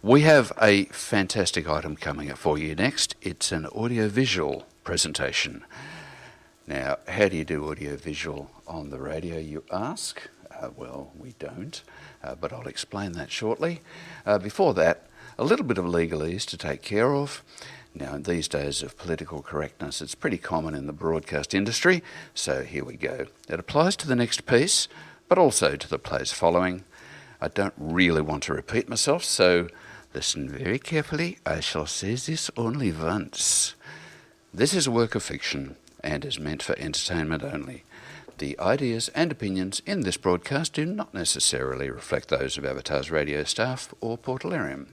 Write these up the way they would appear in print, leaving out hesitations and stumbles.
We have a fantastic item coming up for you next. It's an audio-visual presentation. Now, how do you do audio-visual on the radio, you ask? Well, we don't, but I'll explain that shortly. Before that, a little bit of legalese to take care of. Now, in these days of political correctness, it's pretty common in the broadcast industry, so here we go. It applies to the next piece, but also to the plays following. I don't really want to repeat myself, so listen very carefully. I shall say this only once. This is a work of fiction and is meant for entertainment only. The ideas and opinions in this broadcast do not necessarily reflect those of Avatar's radio staff or Portalarium.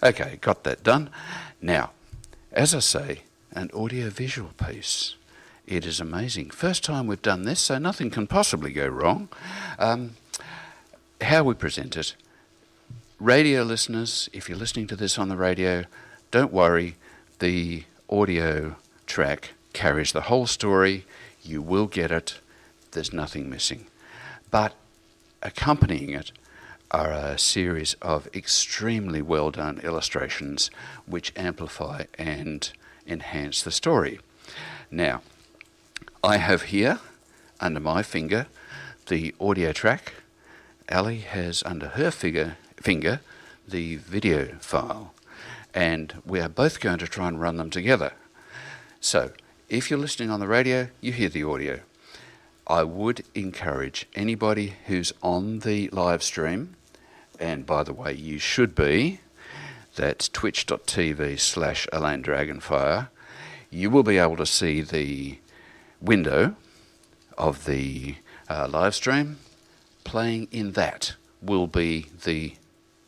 Okay, got that done. Now, as I say, an audio-visual piece. It is amazing. First time we've done this, so nothing can possibly go wrong. How we present it. Radio listeners, if you're listening to this on the radio, don't worry. The audio track carries the whole story. You will get it. There's nothing missing. But accompanying it are a series of extremely well done illustrations which amplify and enhance the story. Now, I have here under my finger the audio track. Ali has under her finger the video file, and we are both going to try and run them together. So if you're listening on the radio, you hear the audio. I would encourage anybody who's on the live stream, and by the way, you should be, that's twitch.tv/Alleine Dragonfyre. You will be able to see the window of the live stream. Playing in that will be the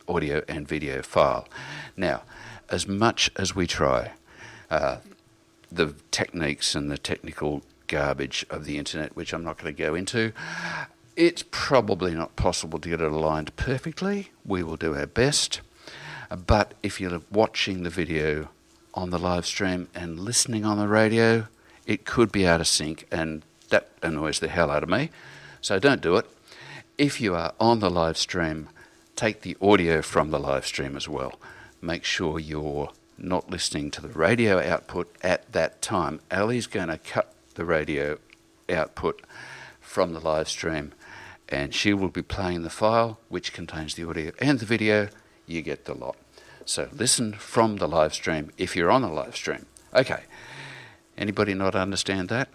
audio and video file. Now, as much as we try, the techniques and the technical garbage of the internet, which I'm not going to go into, it's probably not possible to get it aligned perfectly. We will do our best. But if you're watching the video on the live stream and listening on the radio, it could be out of sync, and that annoys the hell out of me. So don't do it. If you are on the live stream, take the audio from the live stream as well. Make sure you're not listening to the radio output at that time. Ali's going to cut the radio output from the live stream, and she will be playing the file which contains the audio and the video. You get the lot. So listen from the live stream if you're on the live stream. Okay, anybody not understand that?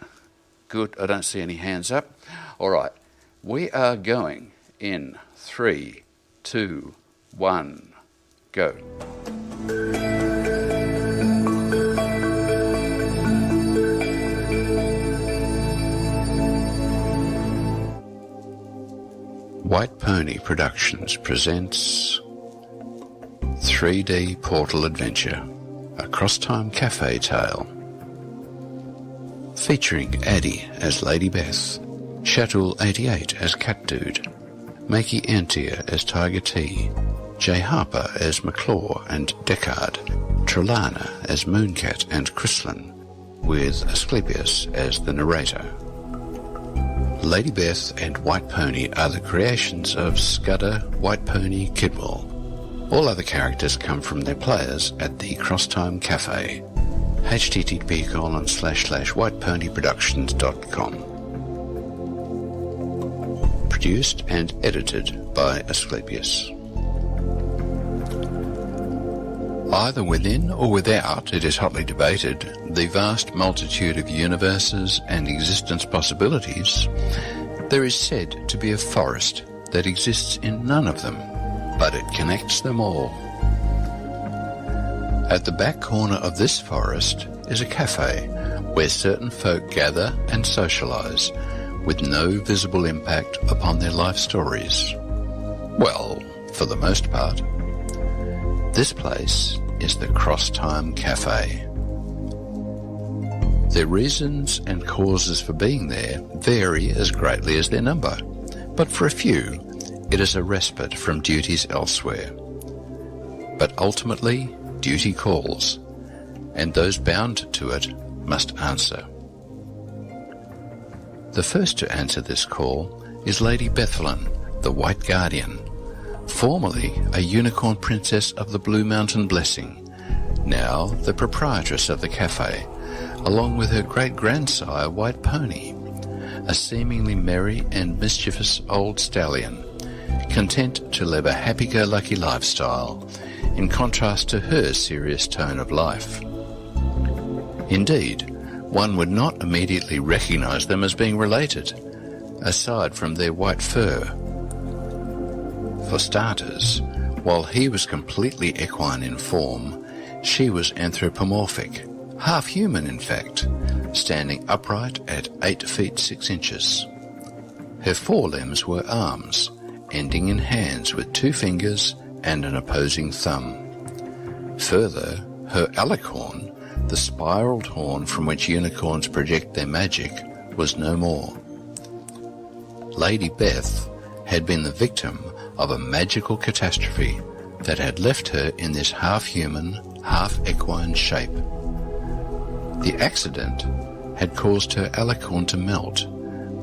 Good, I don't see any hands up. All right, we are going in 3, 2, 1, go. White Pony Productions presents 3D Portal Adventure, a cross-time cafe tale. Featuring Addie as Lady Beth, Shatul88 as Cat Dude, Makey Antia as Tiger T, Jay Harper as McClaw and Deckard, Trelana as Mooncat and Chryslin, with Asclepius as the narrator. Lady Beth and White Pony are the creations of Scudder, White Pony, Kidwell. All other characters come from their players at the Crosstime Cafe. http://whiteponyproductions.com. Produced and edited by Asclepius. Either within or without, it is hotly debated, the vast multitude of universes and existence possibilities, there is said to be a forest that exists in none of them, but it connects them all. At the back corner of this forest is a cafe where certain folk gather and socialise with no visible impact upon their life stories. Well, for the most part. This place is the Crosstime Cafe. Their reasons and causes for being there vary as greatly as their number, but for a few, it is a respite from duties elsewhere. But ultimately, duty calls, and those bound to it must answer. The first to answer this call is Lady Bethlyn, the White Guardian, Formerly a unicorn princess of the Blue Mountain Blessing, now the proprietress of the cafe, along with her great-grandsire White Pony, a seemingly merry and mischievous old stallion, content to live a happy-go-lucky lifestyle, in contrast to her serious tone of life. Indeed, one would not immediately recognize them as being related, aside from their white fur. For starters, while he was completely equine in form, she was anthropomorphic, half human in fact, standing upright at 8 feet 6 inches. Her forelimbs were arms, ending in hands with 2 fingers and an opposing thumb. Further, her alicorn, the spiraled horn from which unicorns project their magic, was no more. Lady Beth had been the victim of a magical catastrophe that had left her in this half-human, half-equine shape. The accident had caused her alicorn to melt,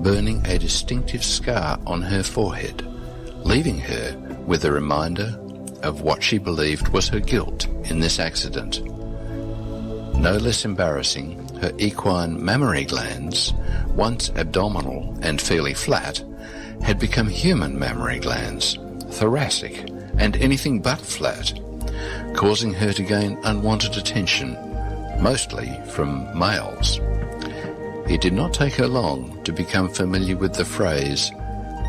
burning a distinctive scar on her forehead, leaving her with a reminder of what she believed was her guilt in this accident. No less embarrassing, her equine mammary glands, once abdominal and fairly flat, had become human mammary glands, thoracic and anything but flat, causing her to gain unwanted attention, mostly from males. It did not take her long to become familiar with the phrase,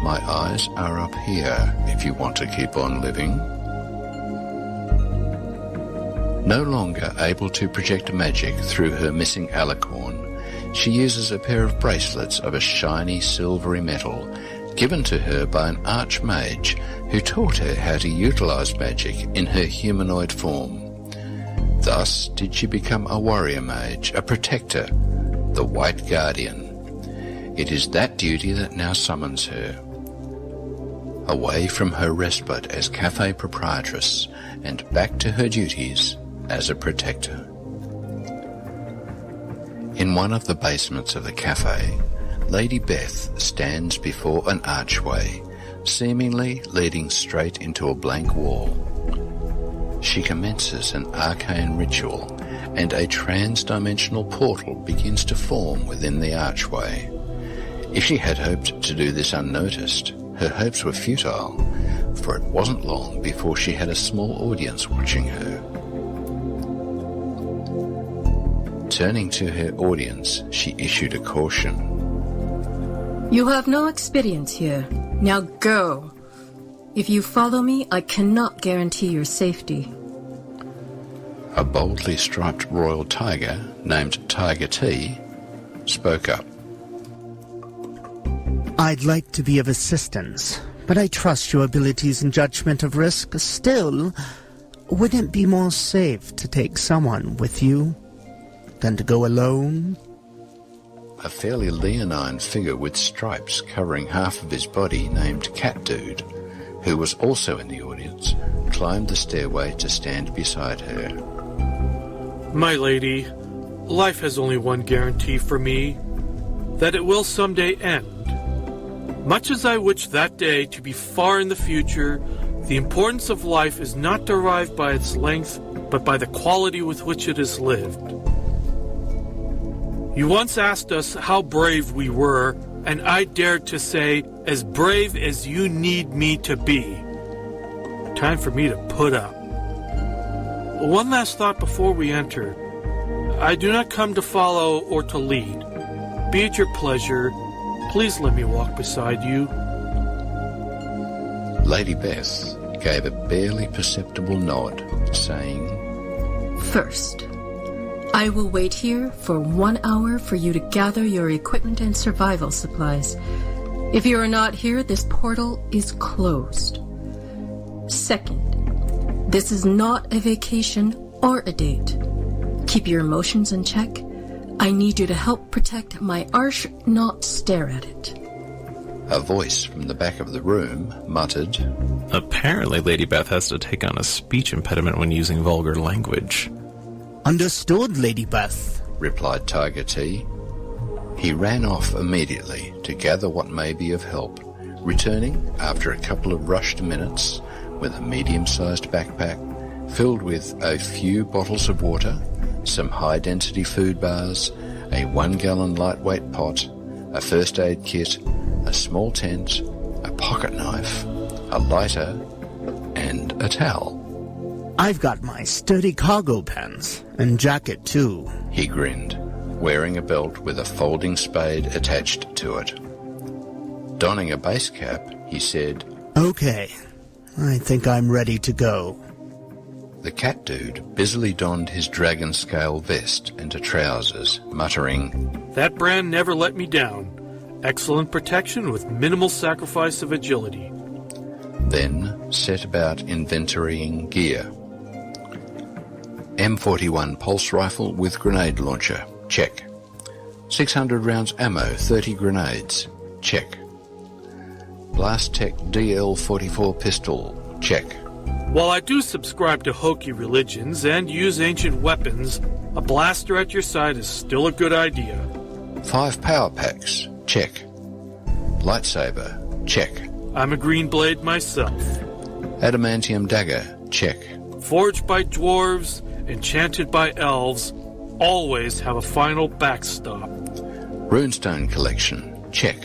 "My eyes are up here if you want to keep on living." No longer able to project magic through her missing alicorn, she uses a pair of bracelets of a shiny silvery metal given to her by an archmage who taught her how to utilize magic in her humanoid form. Thus did she become a warrior mage, a protector, the White Guardian. It is that duty that now summons her. Away from her respite as cafe proprietress and back to her duties as a protector. In one of the basements of the cafe, Lady Beth stands before an archway, seemingly leading straight into a blank wall. She commences an arcane ritual, and a trans-dimensional portal begins to form within the archway. If she had hoped to do this unnoticed, her hopes were futile, for it wasn't long before she had a small audience watching her. Turning to her audience, she issued a caution. "You have no experience here. Now go. If you follow me, I cannot guarantee your safety." A boldly striped royal tiger, named Tiger T, spoke up. "I'd like to be of assistance, but I trust your abilities and judgment of risk. Still, wouldn't it be more safe to take someone with you than to go alone?" A fairly leonine figure with stripes covering half of his body named Cat Dude, who was also in the audience, climbed the stairway to stand beside her. "My lady, life has only one guarantee for me, that it will someday end. Much as I wish that day to be far in the future, the importance of life is not derived by its length, but by the quality with which it is lived. You once asked us how brave we were, and I dared to say, as brave as you need me to be. Time for me to put up. One last thought before we enter. I do not come to follow or to lead. Be it your pleasure, please let me walk beside you." Lady Beth gave a barely perceptible nod, saying, "First, I will wait here for 1 hour for you to gather your equipment and survival supplies. If you are not here, this portal is closed. Second, this is not a vacation or a date. Keep your emotions in check. I need you to help protect my arch, not stare at it." A voice from the back of the room muttered, "Apparently Lady Beth has to take on a speech impediment when using vulgar language." "Understood, Lady Beth," replied Tiger T. He ran off immediately to gather what may be of help, returning after a couple of rushed minutes with a medium-sized backpack filled with a few bottles of water, some high-density food bars, a 1-gallon lightweight pot, a first aid kit, a small tent, a pocket knife, a lighter, and a towel. I've got my sturdy cargo pants and jacket too. He grinned, wearing a belt with a folding spade attached to it. Donning a base cap, he said, Okay, I think I'm ready to go. The cat dude busily donned his dragon scale vest into trousers, muttering, That brand never let me down. Excellent protection with minimal sacrifice of agility. then set about inventorying gear. M41 pulse rifle with grenade launcher, check. 600 rounds ammo, 30 grenades, check. Blast Tech DL44 pistol, check. While I do subscribe to hokey religions and use ancient weapons, a blaster at your side is still a good idea. 5 power packs, check. Lightsaber, check. I'm a green blade myself. Adamantium dagger, check. Forged by dwarves, enchanted by elves, always have a final backstop. Runestone collection, check.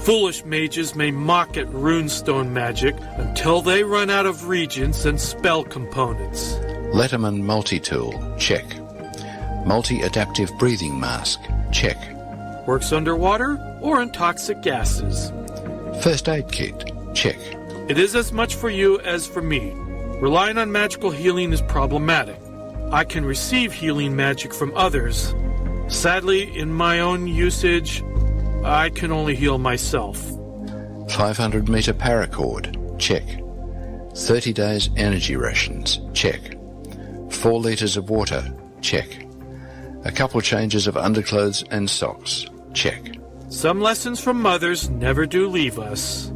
Foolish mages may mock at runestone magic until they run out of regents and spell components. Letterman multi-tool, check. Multi-adaptive breathing mask, check. Works underwater or in toxic gases. First aid kit, check. It is as much for you as for me. Relying on magical healing is problematic. I can receive healing magic from others. Sadly, in my own usage, I can only heal myself. 500 meter paracord, check. 30 days energy rations, check. 4 litres of water, check. A couple changes of underclothes and socks, check. Some lessons from mothers never do leave us.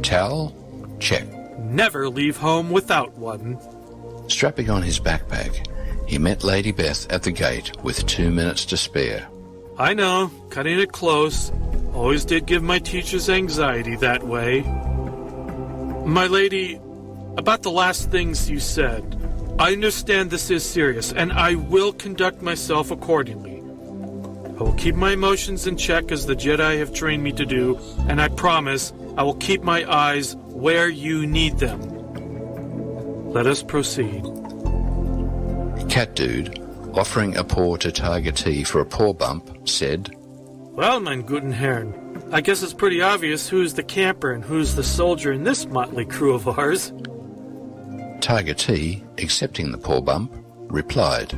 Towel, check. Never leave home without one. Strapping on his backpack, he met Lady Beth at the gate with 2 minutes to spare. I know, cutting it close. Always did give my teachers anxiety that way. My lady, about the last things you said, I understand this is serious, and I will conduct myself accordingly. I will keep my emotions in check as the Jedi have trained me to do, and I promise I will keep my eyes where you need them. Let us proceed. Cat Dude, offering a paw to Tiger T for a paw bump, said, Well, mein guten Herren, I guess it's pretty obvious who's the camper and who's the soldier in this motley crew of ours. Tiger T, accepting the paw bump, replied,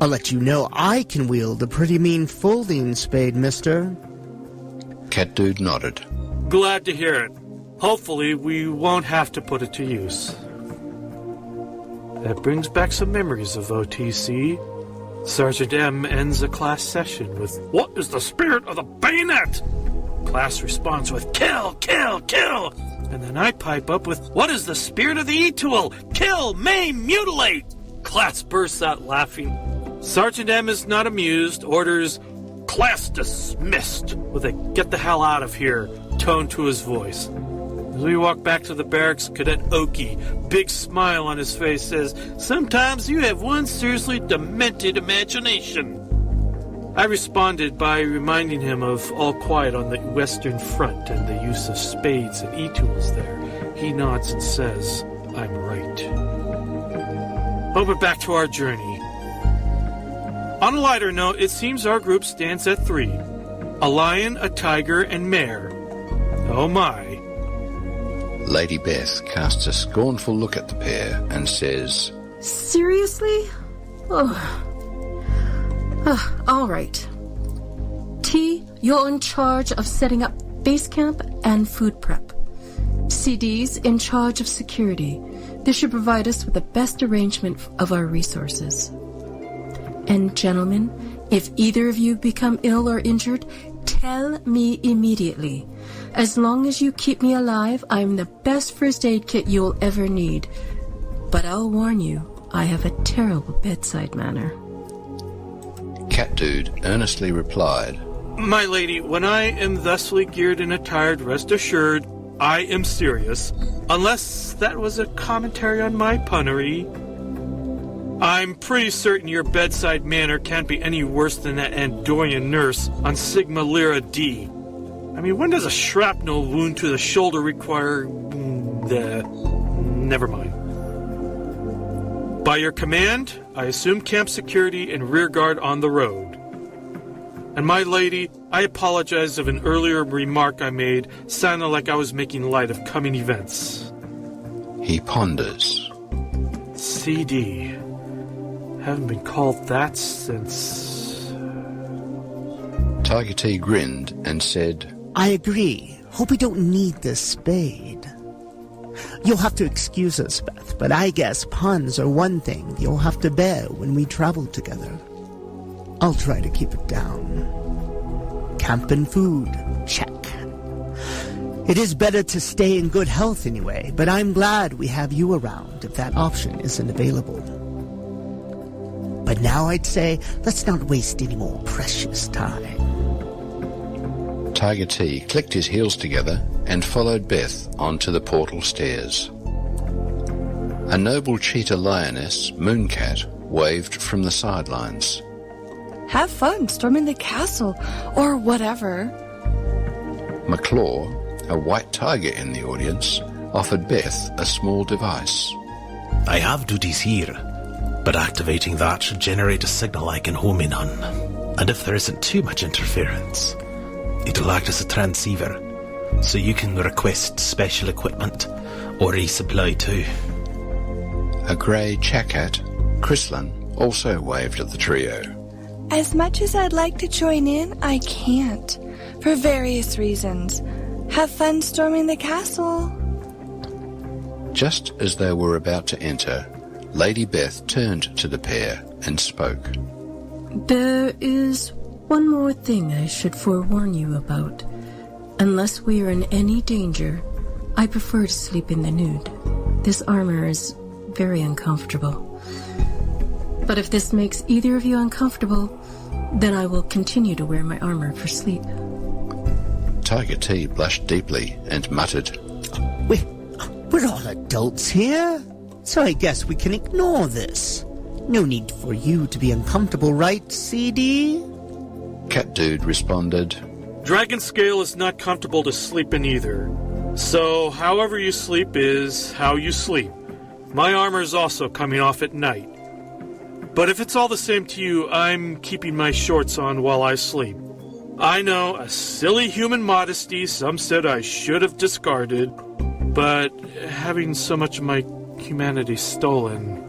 I'll let you know I can wield a pretty mean folding spade, mister. Cat Dude nodded. Glad to hear it. Hopefully we won't have to put it to use. That brings back some memories of OTC. Sergeant M ends a class session with, What is the spirit of the bayonet? Class responds with, Kill, kill, kill! And then I pipe up with, What is the spirit of the E-tool? Kill, maim, mutilate! Class bursts out laughing. Sergeant M is not amused, orders, Class dismissed, with a get the hell out of here tone to his voice. As we walk back to the barracks, Cadet Oki, big smile on his face, says, Sometimes you have one seriously demented imagination. I responded by reminding him of All Quiet on the Western Front and the use of spades and e-tools there. He nods and says, I'm right. But back to our journey. On a lighter note, it seems our group stands at 3. A lion, a tiger, and mare. Oh my. Lady Beth casts a scornful look at the pair and says, Seriously? All right. T, you're in charge of setting up base camp and food prep. CD's in charge of security. This should provide us with the best arrangement of our resources. And gentlemen, if either of you become ill or injured, tell me immediately. As long as you keep me alive, I'm the best first aid kit you'll ever need. But I'll warn you, I have a terrible bedside manner. Cat Dude earnestly replied, My lady, when I am thusly geared and attired, rest assured, I am serious, unless that was a commentary on my punnery. I'm pretty certain your bedside manner can't be any worse than that Andorian nurse on Sigma Lyra D. I mean, when does a shrapnel wound to the shoulder require... never mind. By your command, I assume camp security and rear guard on the road. And my lady, I apologize if an earlier remark I made sounded like I was making light of coming events. He ponders. CD. Haven't been called that since... Tiger T grinned and said, I agree. Hope we don't need this spade. You'll have to excuse us, Beth, but I guess puns are one thing you'll have to bear when we travel together. I'll try to keep it down. Camp and food, check. It is better to stay in good health anyway, but I'm glad we have you around if that option isn't available. But now I'd say, let's not waste any more precious time. Tiger T clicked his heels together and followed Beth onto the portal stairs. A noble cheetah lioness, Mooncat, waved from the sidelines. Have fun storming the castle, or whatever. McClaw, a white tiger in the audience, offered Beth a small device. I have duties here, but activating that should generate a signal I can home in on. And if there isn't too much interference, it'll act as a transceiver, so you can request special equipment or resupply too. A grey chacat, Chryslin, also waved at the trio. As much as I'd like to join in, I can't, for various reasons. Have fun storming the castle. Just as they were about to enter, Lady Beth turned to the pair and spoke. There is one more thing I should forewarn you about. Unless we are in any danger, I prefer to sleep in the nude. This armor is very uncomfortable. But if this makes either of you uncomfortable, then I will continue to wear my armor for sleep. Tiger T blushed deeply and muttered, We're all adults here, so I guess we can ignore this. No need for you to be uncomfortable, right, CD? Cat Dude responded, Dragon Scale is not comfortable to sleep in either. So, however you sleep is how you sleep. My armor is also coming off at night. But if it's all the same to you, I'm keeping my shorts on while I sleep. I know, a silly human modesty some said I should have discarded, but having so much of my humanity stolen...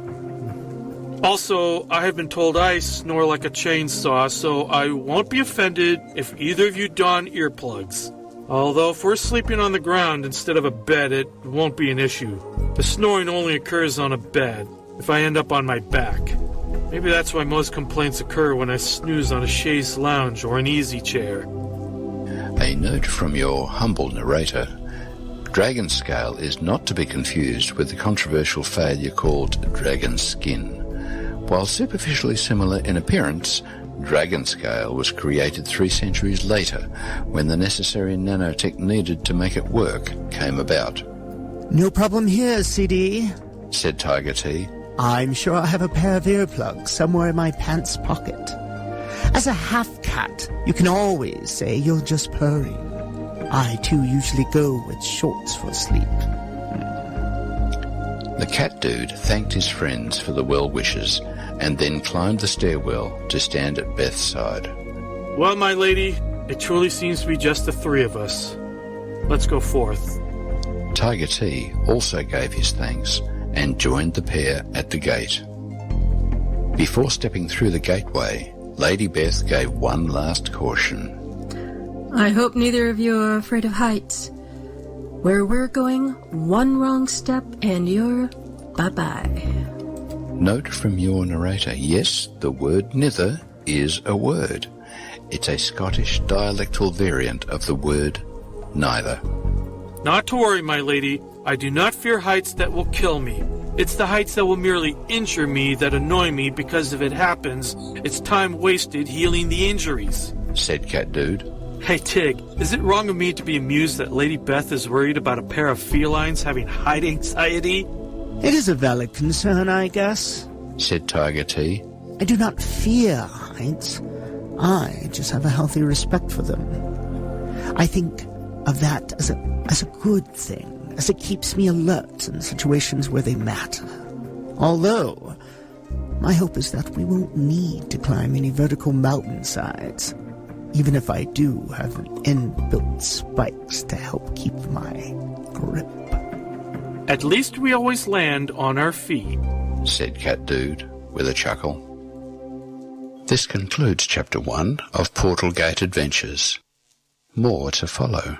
Also, I have been told I snore like a chainsaw, so I won't be offended if either of you don earplugs. Although if we're sleeping on the ground instead of a bed, it won't be an issue. The snoring only occurs on a bed, if I end up on my back. Maybe that's why most complaints occur when I snooze on a chaise lounge or an easy chair. A note from your humble narrator. Dragon Scale is not to be confused with the controversial failure called Dragon Skin. While superficially similar in appearance, Dragon Scale was created 3 centuries later, when the necessary nanotech needed to make it work came about. No problem here, CD, said Tiger T. I'm sure I have a pair of earplugs somewhere in my pants pocket. As a half-cat, you can always say you're just purring. I, too, usually go with shorts for sleep. The cat dude thanked his friends for the well wishes and then climbed the stairwell to stand at Beth's side. Well, my lady, it truly seems to be just the 3 of us. Let's go forth. Tiger T also gave his thanks and joined the pair at the gate. Before stepping through the gateway, Lady Beth gave one last caution. I hope neither of you are afraid of heights. Where we're going, one wrong step and you're bye-bye. Note from your narrator, yes, the word nither is a word. It's a Scottish dialectal variant of the word neither. Not to worry, my lady. I do not fear heights that will kill me. It's the heights that will merely injure me that annoy me, because if it happens, it's time wasted healing the injuries, said Cat Dude. Hey, Tig, is it wrong of me to be amused that Lady Beth is worried about a pair of felines having height anxiety? It is a valid concern, I guess. Said Tiger T. I do not fear heights. I just have a healthy respect for them. I think of that as a good thing, as it keeps me alert in situations where they matter. Although, my hope is that we won't need to climb any vertical mountainsides, even if I do have inbuilt spikes to help keep my grip. At least we always land on our feet, said Cat Dude with a chuckle. This concludes Chapter 1 of Portal Gate Adventures. More to follow.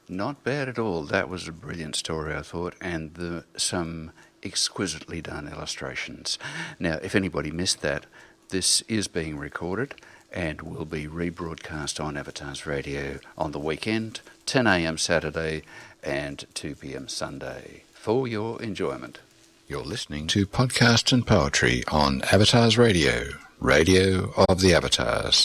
Not bad at all. That was a brilliant story, I thought, and some exquisitely done illustrations. Now, if anybody missed that, this is being recorded and will be rebroadcast on Avatars Radio on the weekend, 10 a.m. Saturday and 2 p.m. Sunday, for your enjoyment. You're listening to Podcast and Poetry on Avatars Radio, Radio of the Avatars.